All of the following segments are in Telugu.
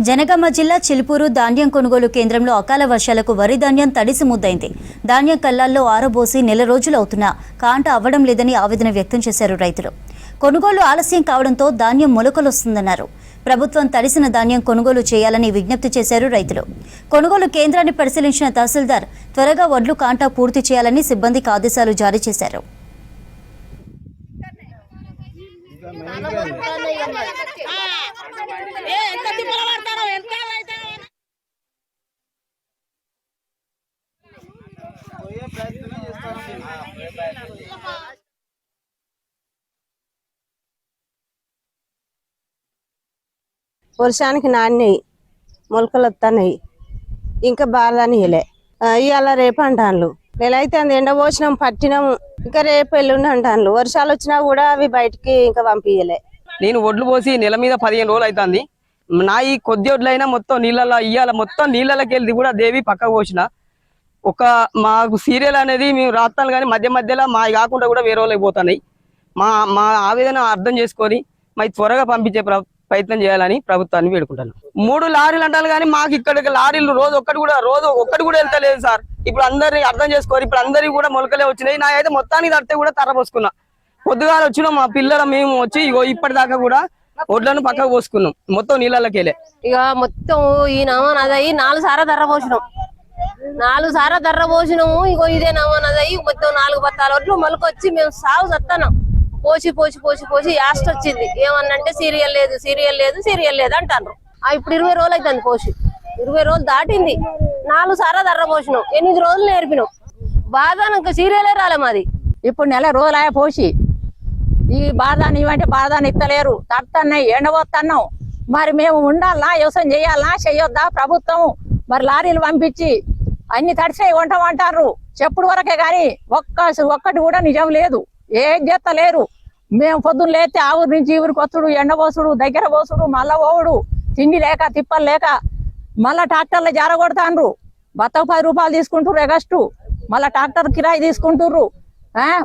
జనగామ జిల్లా చిలుపూరు ధాన్యం కొనుగోలు కేంద్రంలో అకాల వర్షాలకు వరి ధాన్యం తడిసి ముద్దైంది. ధాన్యం కల్లాల్లో ఆరబోసి నెల రోజులు అవుతున్నా కాంట అవ్వడం లేదని ఆవేదన వ్యక్తం చేశారు రైతులు. కొనుగోలు ఆలస్యం కావడంతో ధాన్యం మొలకలొస్తుందన్నారు. ప్రభుత్వం తడిసిన ధాన్యం కొనుగోలు చేయాలని విజ్ఞప్తి చేశారు రైతులు. కొనుగోలు కేంద్రాన్ని పరిశీలించిన తహసీల్దార్ త్వరగా వడ్లు కాంటా పూర్తి చేయాలని సిబ్బందికి ఆదేశాలు జారీ చేశారు. వర్షానికి నాన్నయి మొలకలు వస్తున్నాయి, ఇంకా బాధని ఇవాళ రేపు అంటాను. నెల అయితే ఎండ పోసినాం, పట్టినాము, ఇంకా రేపు ఎల్లుండి అంటాను. వర్షాలు వచ్చినా కూడా అవి బయటికి ఇంకా పంపించలే. నేను ఒడ్లు పోసి నెల మీద 15 రోజులు అవుతుంది. నా ఈ కొద్ది ఒడ్లైనా మొత్తం నీళ్ళలో ఇయ్యాల, మొత్తం నీళ్ళకి వెళ్ళి కూడా దేవి పక్కకు పోసిన. ఒక మాకు సీరియల్ అనేది మేము రాస్తాను కానీ మధ్య మధ్యలో మా కాకుండా కూడా వేరే వాళ్ళకి పోతున్నాయి. మా ఆవేదన అర్థం చేసుకొని మా త్వరగా పంపించే ప్రయత్నం చేయాలని ప్రభుత్వాన్ని వేడుకుంటాను. 3 లారీలు అంటారు కానీ మాకు ఇక్కడికి లారీలు రోజు ఒక్కటి కూడా వెళ్తలేదు సార్. ఇప్పుడు అందరినీ అర్థం చేసుకోరు. ఇప్పుడు అందరికి కూడా మొలకలే వచ్చినాయి. నా అయితే మొత్తానికి తడితే కూడా తర్రపోసుకున్నా. పొద్దుగాల వచ్చినాం మా పిల్లలు మేము వచ్చి ఇగో ఇప్పటిదాకా కూడా ఒడ్లను పక్కకు పోసుకున్నాం, మొత్తం నీళ్ళకెళ్ళే. ఇక మొత్తం ఈ నమనదయ్యి 4 సార్లు తర్రపోసినాం. 4 సార్లు తర్రపోసినాము. ఇగో ఇదే నమనదయ్యి మొత్తం 4 బత్తాల ఒడ్లు మొలకొచ్చి మేము సాగు చస్తున్నాం. పోసి పోసి పోసి పోసి యాస్ట్ వచ్చింది. ఏమన్నంటే సీరియల్ లేదు అంటారు. ఇప్పుడు 20 రోజులు అవుతుంది పోసి. 20 రోజులు దాటింది. 4 సార్లు తర్ర పోసినాం. 8 రోజులు నేర్పినాం. బాధ ఇంకా సీరియలే రాలే మాది. ఇప్పుడు నెల రోజులాయ పోసి ఈ బాధాన్ని ఇవ్వంటే బాధాన్ని ఇస్తలేరు. తడుతున్నాయి, ఎండబోతున్నాం. మరి మేము ఉండాలా, వ్యవసాయం చేయాలా, చేయొద్దా? ప్రభుత్వం మరి లారీలు పంపించి అన్ని తడిసినాయి వంటమంటారు. చెప్పుడు వరకే కానీ ఒక్కటి కూడా నిజం లేదు. ఏం చేస్తలేరు. మేము పొద్దున్న లేస్తే ఆ ఊరి నుంచి ఈ ఊరికి వస్తుడు, ఎండబోసుడు, దగ్గర పోసుడు, మళ్ళా పోవుడు, తిండి లేక తిప్పలు లేక మళ్ళా ట్రాక్టర్లు జారగొడతాండ్రు. బత్తకు 10 రూపాయలు తీసుకుంటారు ఎగస్టు, మళ్ళా ట్రాక్టర్ కిరాయి తీసుకుంటుర్రు.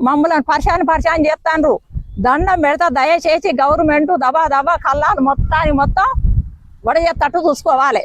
మమ్మల్ని పరిశాన్ చేస్తాండ్రు. దండం పెడతా, దయచేసి గవర్నమెంట్ దబా కల్లాలు మొత్తం వడజేస్తట్టు చూసుకోవాలి.